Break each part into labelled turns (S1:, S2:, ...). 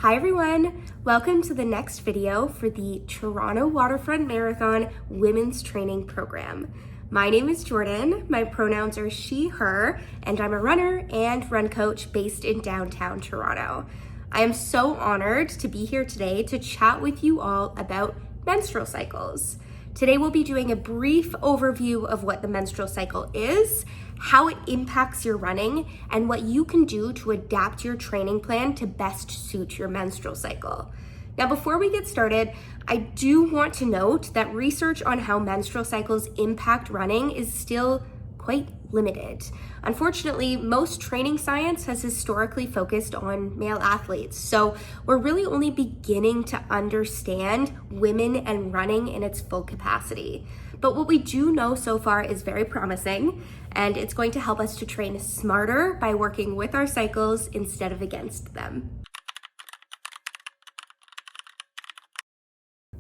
S1: Hi everyone, welcome to the next video for the Toronto Waterfront Marathon Women's Training Program. My name is Jordan, my pronouns are she, her, and I'm a runner and run coach based in downtown Toronto. I am so honored to be here today to chat with you all about menstrual cycles. Today we'll be doing a brief overview of what the menstrual cycle is, how it impacts your running, and what you can do to adapt your training plan to best suit your menstrual cycle. Now, before we get started, I do want to note that research on how menstrual cycles impact running is still quite limited. Unfortunately, most training science has historically focused on male athletes, so we're really only beginning to understand women and running in its full capacity. But what we do know so far is very promising, and it's going to help us to train smarter by working with our cycles instead of against them.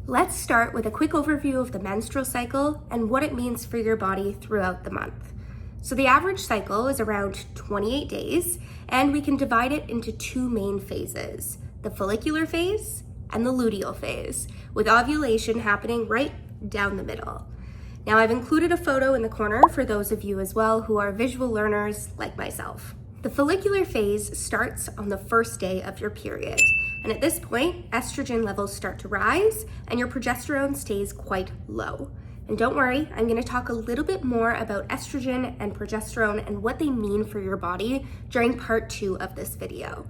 S1: Let's start with a quick overview of the menstrual cycle and what it means for your body throughout the month. So the average cycle is around 28 days, and we can divide it into two main phases, the follicular phase and the luteal phase, with ovulation happening right down the middle. Now, I've included a photo in the corner for those of you as well who are visual learners like myself. The follicular phase starts on the first day of your period, and at this point, estrogen levels start to rise and your progesterone stays quite low. And don't worry, I'm going to talk a little bit more about estrogen and progesterone and what they mean for your body during part 2 of this video.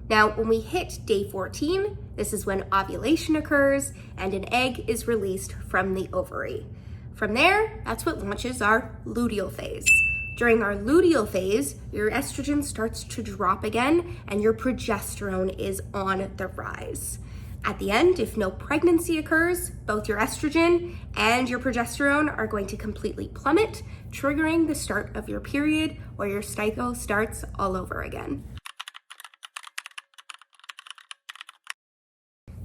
S1: Now, when we hit day 14, this is when ovulation occurs and an egg is released from the ovary. From there, that's what launches our luteal phase. During our luteal phase, your estrogen starts to drop again and your progesterone is on the rise. At the end, if no pregnancy occurs, both your estrogen and your progesterone are going to completely plummet, triggering the start of your period or your cycle starts all over again.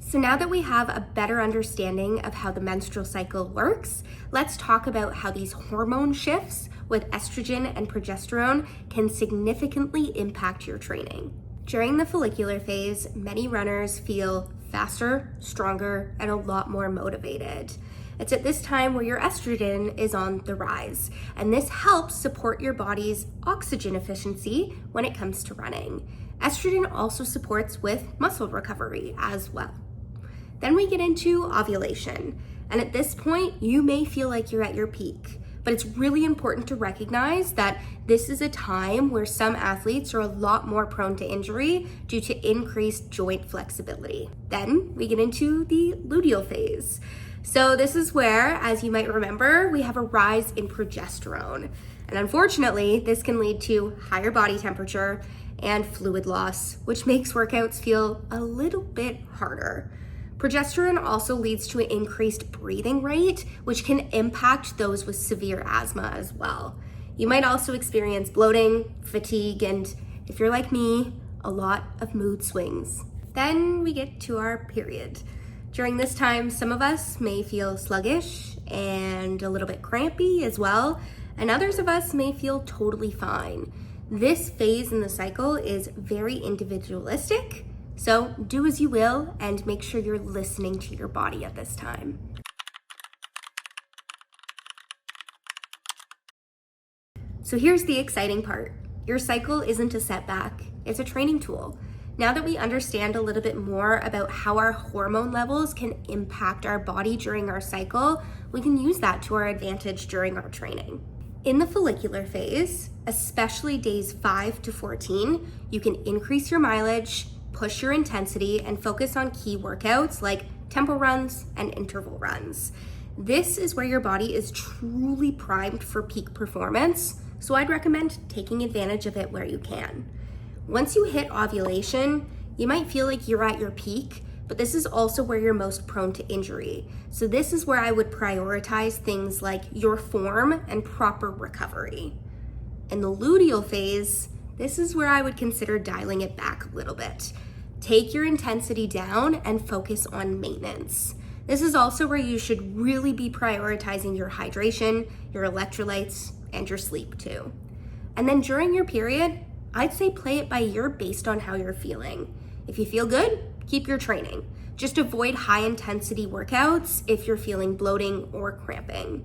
S1: So now that we have a better understanding of how the menstrual cycle works, let's talk about how these hormone shifts with estrogen and progesterone can significantly impact your training. During the follicular phase, many runners feel faster, stronger, and a lot more motivated. It's at this time where your estrogen is on the rise, and this helps support your body's oxygen efficiency when it comes to running. Estrogen also supports with muscle recovery as well. Then we get into ovulation, and at this point, you may feel like you're at your peak. But it's really important to recognize that this is a time where some athletes are a lot more prone to injury due to increased joint flexibility. Then we get into the luteal phase. So this is where, as you might remember, we have a rise in progesterone. And unfortunately, this can lead to higher body temperature and fluid loss, which makes workouts feel a little bit harder. Progesterone also leads to an increased breathing rate, which can impact those with severe asthma as well. You might also experience bloating, fatigue, and if you're like me, a lot of mood swings. Then we get to our period. During this time, some of us may feel sluggish and a little bit crampy as well, and others of us may feel totally fine. This phase in the cycle is very individualistic, so do as you will and make sure you're listening to your body at this time. So here's the exciting part. Your cycle isn't a setback, it's a training tool. Now that we understand a little bit more about how our hormone levels can impact our body during our cycle, we can use that to our advantage during our training. In the follicular phase, especially days 5 to 14, you can increase your mileage, push your intensity, and focus on key workouts like tempo runs and interval runs. This is where your body is truly primed for peak performance, so I'd recommend taking advantage of it where you can. Once you hit ovulation, you might feel like you're at your peak, but this is also where you're most prone to injury. So this is where I would prioritize things like your form and proper recovery. In the luteal phase, this is where I would consider dialing it back a little bit. Take your intensity down and focus on maintenance. This is also where you should really be prioritizing your hydration, your electrolytes, and your sleep too. And then during your period, I'd say play it by ear based on how you're feeling. If you feel good, keep your training. Just avoid high intensity workouts if you're feeling bloating or cramping.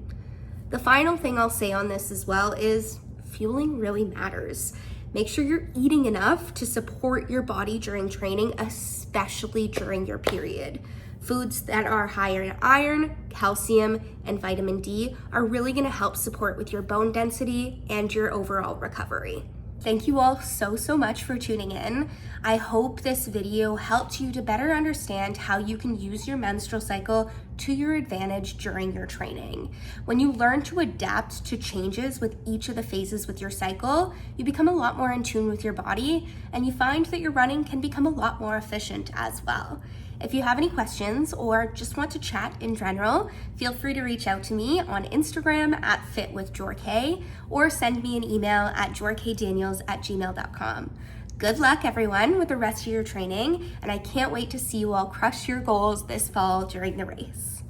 S1: The final thing I'll say on this as well is fueling really matters. Make sure you're eating enough to support your body during training, especially during your period. Foods that are higher in iron, calcium, and vitamin D are really gonna help support with your bone density and your overall recovery. Thank you all so much for tuning in. I hope this video helped you to better understand how you can use your menstrual cycle to your advantage during your training. When you learn to adapt to changes with each of the phases with your cycle, you become a lot more in tune with your body, and you find that your running can become a lot more efficient as well. If you have any questions or just want to chat in general, feel free to reach out to me on Instagram at fitwithjork, or send me an email at jorkdaniels@gmail.com. Good luck, everyone, with the rest of your training, and I can't wait to see you all crush your goals this fall during the race.